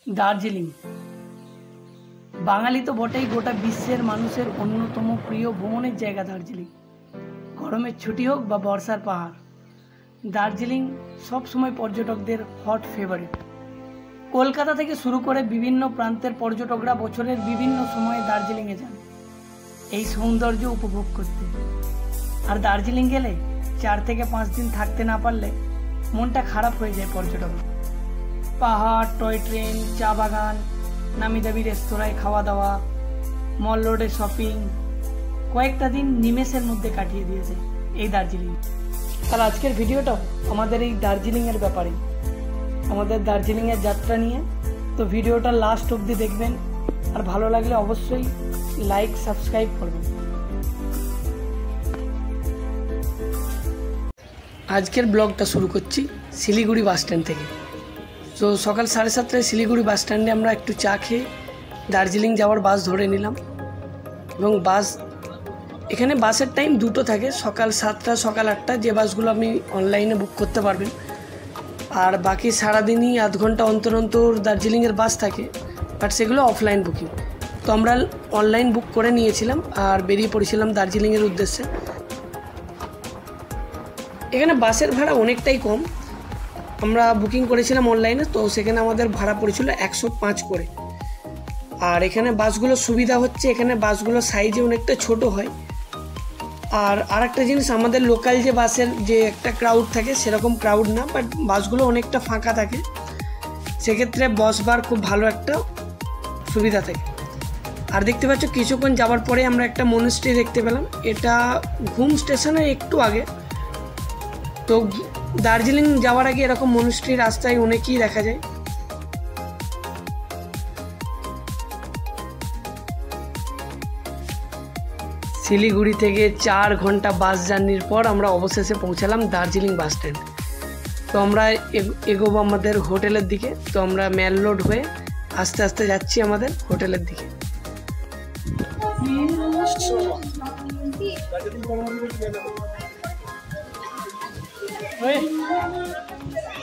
দার্জিলিং বাঙালি তো বটেই, গোটা বিশ্বের মানুষের অন্যতম প্রিয় ভ্রমণের জায়গা দার্জিলিং। গরমের ছুটি হোক বা বর্ষার পাহাড়, দার্জিলিং সবসময় পর্যটকদের হট ফেভারিট। কলকাতা থেকে শুরু করে বিভিন্ন প্রান্তের পর্যটকরা বছরের বিভিন্ন সময়ে দার্জিলিংয়ে যান এই সৌন্দর্য উপভোগ করতে। আর দার্জিলিং গেলে 4 থেকে 5 দিন থাকতে না পারলে মনটা খারাপ হয়ে যায় পর্যটক। পাহাড়, টয় ট্রেন, চা বাগান, নামি দামি রেস্তোরাঁয় খাওয়া দাওয়া, মল রোডে শপিং, কয়েকটা দিন নিমেষের মধ্যে কাটিয়ে দিয়েছে এই দার্জিলিং। আর আজকের ভিডিওটাও আমাদের এই দার্জিলিংয়ের ব্যাপারে, আমাদের দার্জিলিংয়ের যাত্রা নিয়ে। তো ভিডিওটা লাস্ট অবধি দেখবেন, আর ভালো লাগলে অবশ্যই লাইক সাবস্ক্রাইব করবেন। আজকের ব্লগটা শুরু করছি শিলিগুড়ি বাস স্ট্যান্ড থেকে। তো সকাল 7:30টায় শিলিগুড়ি বাস স্ট্যান্ডে আমরা একটু চা খেয়ে দার্জিলিং যাওয়ার বাস ধরে নিলাম। এবং এখানে বাসের টাইম দুটো থাকে, সকাল 7টা, সকাল 8টা, যে বাসগুলো আপনি অনলাইনে বুক করতে পারবেন। আর বাকি সারাদিনই আধ ঘন্টা অন্তর অন্তর দার্জিলিংয়ের বাস থাকে, বাট সেগুলো অফলাইন বুকিং। তো আমরা অনলাইন বুক করে নিয়েছিলাম আর বেরিয়ে পড়েছিলাম দার্জিলিংয়ের উদ্দেশ্যে। এখানে বাসের ভাড়া অনেকটাই কম। আমরা বুকিং করেছিলাম অনলাইনে, তো সেখানে আমাদের ভাড়া পড়েছিল 105 করে। আর এখানে বাসগুলোর সুবিধা হচ্ছে, এখানে বাসগুলো সাইজে অনেকটা ছোট হয়। আর আরেকটা জিনিস, আমাদের লোকাল যে বাসের যে একটা ক্রাউড থাকে সেরকম ক্রাউড না, বাট বাসগুলো অনেকটা ফাঁকা থাকে। সেক্ষেত্রে বসবার খুব ভালো একটা সুবিধা থাকে। আর দেখতে পাচ্ছ কিছুক্ষণ যাওয়ার পরে আমরা একটা মনেস্ট্রি দেখতে পেলাম। এটা ঘুম স্টেশনের একটু আগে। তো দার্জিলিং যাওয়ার আগে এরকম মনেস্ট্রি রাস্তায় অনেকই দেখা যায়। শিলিগুড়ি থেকে 4 ঘন্টা বাস জার্নির পর আমরা অবশেষে পৌঁছালাম দার্জিলিং বাস স্ট্যান্ড। তো আমরা এগোবো আমাদের হোটেলের দিকে। তো আমরা ম্যাল রোড হয়ে আস্তে আস্তে যাচ্ছি আমাদের হোটেলের দিকে।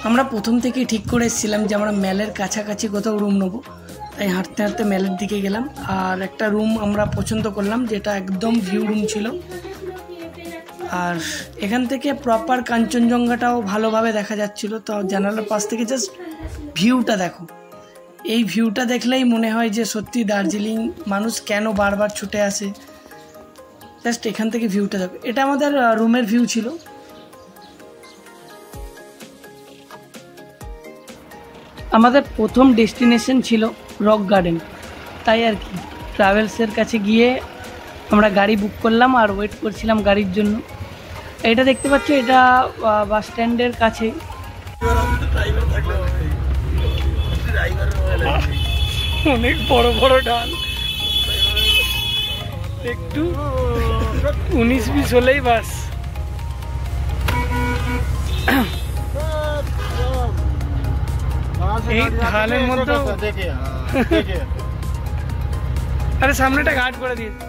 আমরা প্রথম থেকেই ঠিক করে এসেছিলাম যে আমরা ম্যালের কাছাকাছি কোথাও রুম নেবো, তাই হাঁটতে হাঁটতে ম্যালের দিকে গেলাম। আর একটা রুম আমরা পছন্দ করলাম, যেটা একদম ভিউ রুম ছিল। আর এখান থেকে প্রপার কাঞ্চনজঙ্ঘাটাও ভালোভাবে দেখা যাচ্ছিল। তো জানালার পাশ থেকে জাস্ট ভিউটা দেখো, এই ভিউটা দেখলেই মনে হয় যে সত্যি দার্জিলিং মানুষ কেন বারবার ছুটে আসে। জাস্ট এখান থেকে ভিউটা দেখো। এটা আমাদের রুমের ভিউ ছিল। আমাদের প্রথম ডেস্টিনেশন ছিল রক গার্ডেন, তাই আর কি ট্রাভেলসের কাছে গিয়ে আমরা গাড়ি বুক করলাম আর ওয়েট করছিলাম গাড়ির জন্য। এটা দেখতে পাচ্ছ, এটা বাস স্ট্যান্ডের কাছে। অনেক বড় বড় ডাল, একটু 19-20 হলেই বাস। এই ঢালের মধ্যে আরে সামনেটা ঘাট করে দিয়েছে।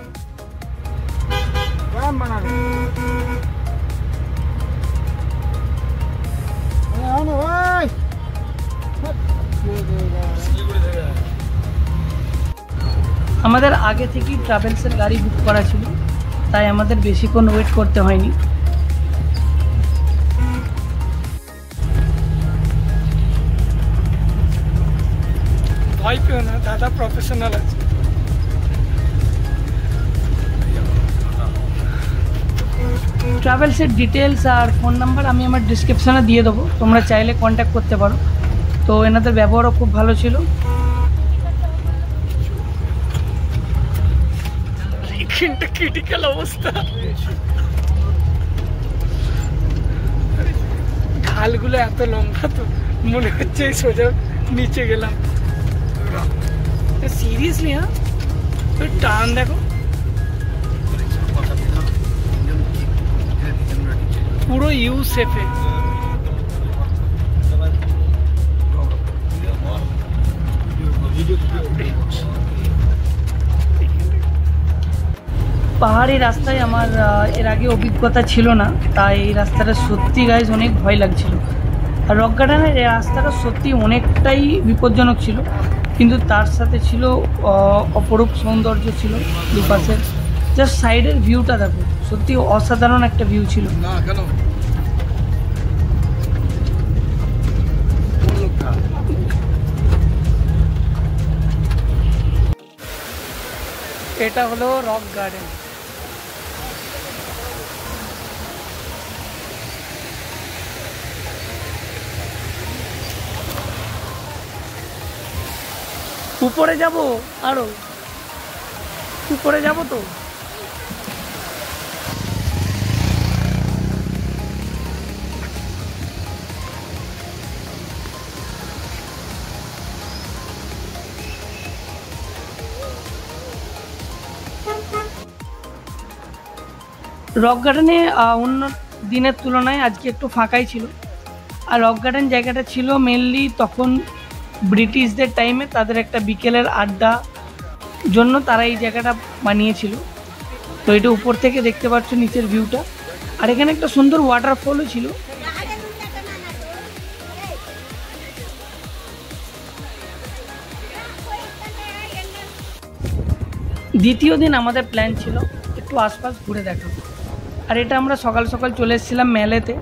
আমাদের আগে থেকেই ট্রাভেলসের গাড়ি বুক করা ছিল, তাই আমাদের বেশিক্ষণ ওয়েট করতে হয়নি। ভয় পেও না, দাদা প্রফেশনাল আছে। ট্রাভেলসের ডিটেলস আর ফোন নাম্বার আমি আমার ডিসক্রিপশানে দিয়ে দেবো, তোমরা চাইলে কন্ট্যাক্ট করতে পারো। তো এনাদের ব্যবহারও খুব ভালো ছিল। এখানটা ক্রিটিক্যাল অবস্থা, ঢালগুলো এত লম্বা তো মনে হচ্ছে সোজা নিচে গেলাম। সিরিয়াসলি হ্যাঁ, টান দেখো, পুরো ইউ শেপে। পাহাড়ি রাস্তায় আমার এর আগে অভিজ্ঞতা ছিল না, তাই এই রাস্তাটা সত্যি গাইজ অনেক ভয় লাগছিল। আর রক গার্ডেনের এই রাস্তাটা সত্যি অনেকটাই বিপজ্জনক ছিল, কিন্তু তার সাথে ছিল অপরূপ সৌন্দর্য ছিল দুপাশের। জাস্ট সাইডের ভিউটা দেখো, সত্যি অসাধারণ একটা ভিউ ছিল। না কেন এটা হলো রক গার্ডেন। উপরে যাব, আরো উপরে যাব তো। রক গার্ডেনে অন্য দিনের তুলনায় আজকে একটু ফাঁকাই ছিল। আর রক গার্ডেন জায়গাটা ছিল মেনলি তখন ব্রিটিশদের টাইমে তাদের একটা বিকেলের আড্ডা জন্য তারা এই জায়গাটা বানিয়েছিল। তো এটা উপর থেকে দেখতে পাচ্ছ নিচের ভিউটা। আর এখানে একটা সুন্দর ওয়াটারফলও ছিল। দ্বিতীয় দিন আমাদের প্ল্যান ছিল একটু আশপাশ ঘুরে দেখা। আর এটা আমরা সকাল সকাল চলে এসেছিলাম মেলেতে।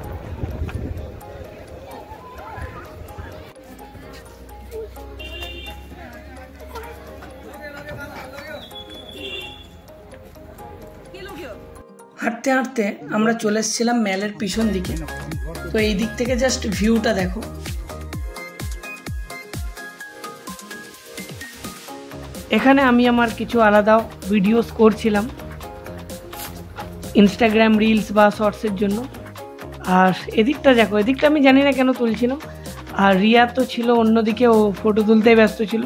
হাঁটতে হাঁটতে আমরা চলে এসেছিলাম মেলের পিছন দিকে। তো এই দিক থেকে জাস্ট ভিউটা দেখো। এখানে আমি আমার কিছু আলাদা ভিডিওস করছিলাম ইনস্টাগ্রাম রিলস বা শর্টসের জন্য। আর এদিকটা দেখো, এদিকটা আমি জানি না কেন তুলছিলাম। আর রিয়া তো ছিল অন্যদিকে, ও ফটো তুলতেই ব্যস্ত ছিল।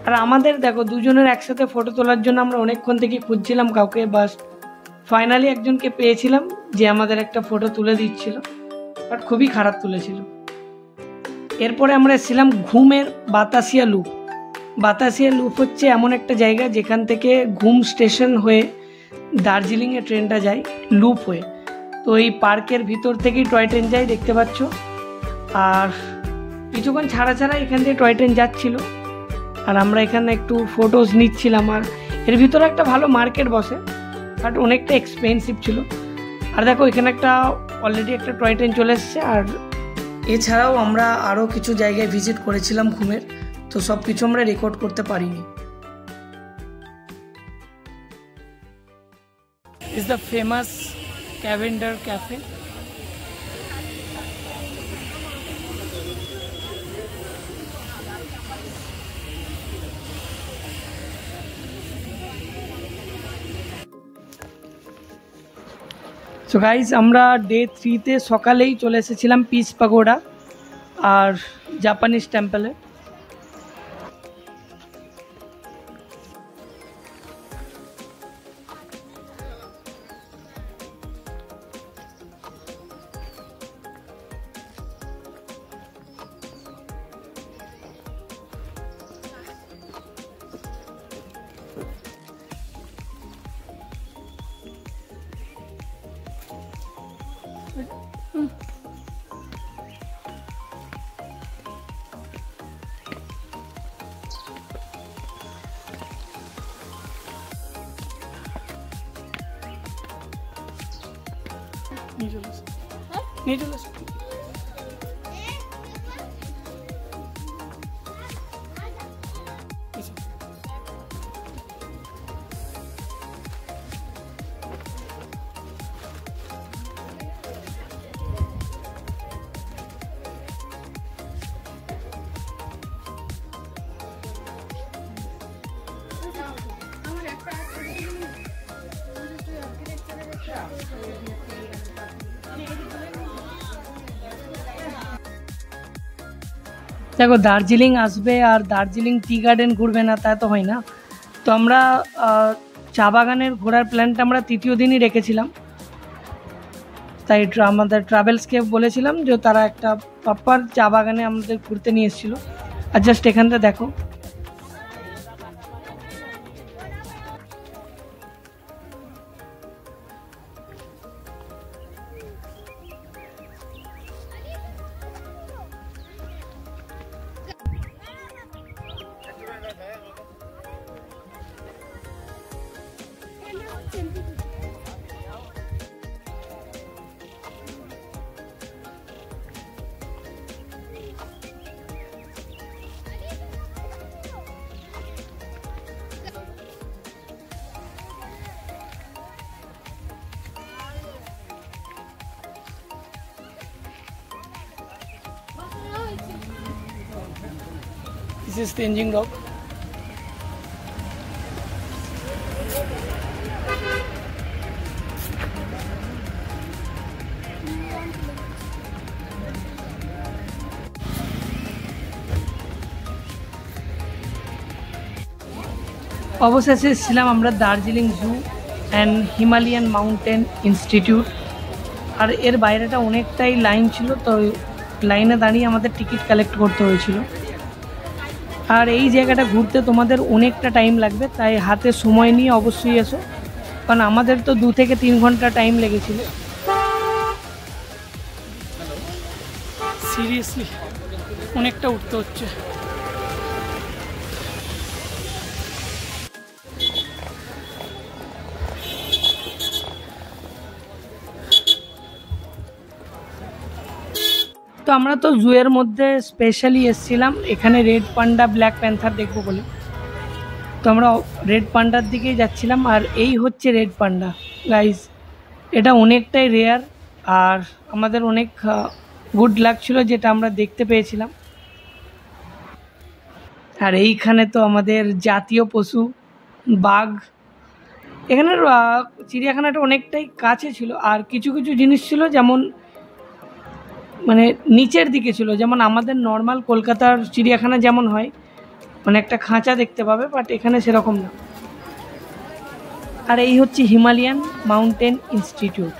আর আমাদের দেখো দুজনের একসাথে ফটো তোলার জন্য আমরা অনেকক্ষণ থেকে খুঁজছিলাম কাউকে, বাস ফাইনালি একজনকে পেয়েছিলাম যে আমাদের একটা ফটো তুলে দিচ্ছিল, বাট খুবই খারাপ তুলেছিল। এরপরে আমরা এসেছিলাম ঘুমের বাতাসিয়া লুপ। বাতাসিয়া লুপ হচ্ছে এমন একটা জায়গা যেখান থেকে ঘুম স্টেশন হয়ে দার্জিলিংয়ে ট্রেনটা যায় লুপ হয়ে। তো এই পার্কের ভিতর থেকেই টয় ট্রেন যায়, দেখতে পাচ্ছ। আর কিছুক্ষণ ছাড়া ছাড়া এখান থেকে টয় ট্রেন যাচ্ছিলো। আর আমরা এখানে একটু ফটোজ নিচ্ছিলাম। আর এর ভিতরে একটা ভালো মার্কেট বসে, বাট অনেকটা এক্সপেন্সিভ ছিল। আর দেখো এখানে একটা অলরেডি একটা টয় ট্রেন চলে এসছে। আর এছাড়াও আমরা আরও কিছু জায়গায় ভিজিট করেছিলাম ঘুমের, তো সব কিছু আমরা রেকর্ড করতে পারিনি। Is the famous Keventer cafe. So guys আমরা ডে 3-তে সকালেই চলে এসেছিলাম পিস পাগোডা আর জাপানিজ টেম্পলে। নিয়ে চলে আসো। দেখো দার্জিলিং আসবে আর দার্জিলিং টি গার্ডেন ঘুরবে না, তা তো হয় না। তো আমরা চা বাগানের ঘোরার প্ল্যানটা আমরা তৃতীয় দিনই রেখেছিলাম। তাই আমাদের ট্রাভেলসকে বলেছিলাম যে তারা একটা প্রপার চা বাগানে আমাদের ঘুরতে নিয়ে এসেছিলো। আর জাস্ট এখানটা দেখো, This is Tenzing Rock. অবশেষে ছিলাম আমরা দার্জিলিং জু অ্যান্ড হিমালয়ান মাউন্টেন ইনস্টিটিউট। আর এর বাইরেটা অনেকটাই লাইন ছিল, তো লাইনে দাঁড়িয়ে আমাদের টিকিট কালেক্ট করতে হয়েছিল। আর এই জায়গাটা ঘুরতে তোমাদের অনেকটা টাইম লাগবে, তাই হাতে সময় নিয়ে অবশ্যই এসো, কারণ আমাদের তো 2 থেকে 3 ঘন্টা টাইম লেগেছিল। সিরিয়াসলি অনেকটা উঠতে হচ্ছে। তো আমরা তো জুয়ের মধ্যে স্পেশালি এসেছিলাম এখানে রেড পান্ডা ব্ল্যাক প্যান্থার দেখবো বলে, তো আমরা রেড পান্ডার দিকেই যাচ্ছিলাম। আর এই হচ্ছে রেড পান্ডা গাইস, এটা অনেকটাই রেয়ার, আর আমাদের অনেক গুড লাক ছিল যেটা আমরা দেখতে পেয়েছিলাম। আর এইখানে তো আমাদের জাতীয় পশু বাঘ। এখানের চিড়িয়াখানাটা অনেকটাই কাছে ছিল, আর কিছু কিছু জিনিস ছিল যেমন মানে নিচের দিকে ছিল, যেমন আমাদের নর্মাল কলকাতার চিড়িয়াখানা যেমন হয়, মানে একটা খাঁচা দেখতে পাবে, বাট এখানে সেরকম না। আর এই হচ্ছে হিমালয়ান মাউন্টেন ইনস্টিটিউট।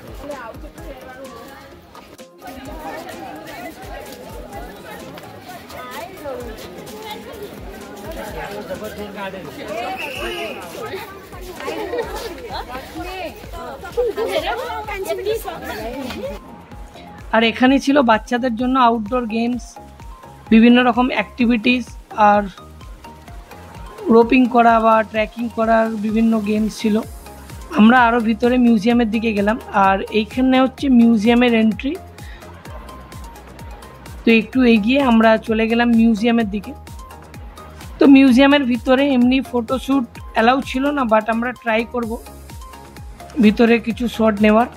আর এখানে ছিল বাচ্চাদের জন্য আউটডোর গেমস, বিভিন্ন রকম অ্যাক্টিভিটিস, আর রোপিং করা বা ট্রেকিং করার বিভিন্ন গেমস ছিল। আমরা আরও ভিতরে মিউজিয়ামের দিকে গেলাম, আর এইখানে হচ্ছে মিউজিয়ামের এন্ট্রি। তো একটু এগিয়ে আমরা চলে গেলাম মিউজিয়ামের দিকে। তো মিউজিয়ামের ভিতরে এমনি ফটোশ্যুট অ্যালাউ ছিল না, বাট আমরা ট্রাই করব ভিতরে কিছু শট নেওয়ার।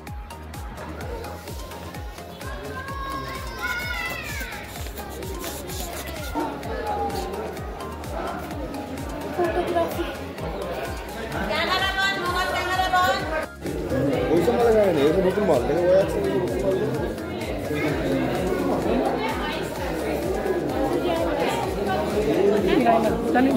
জানি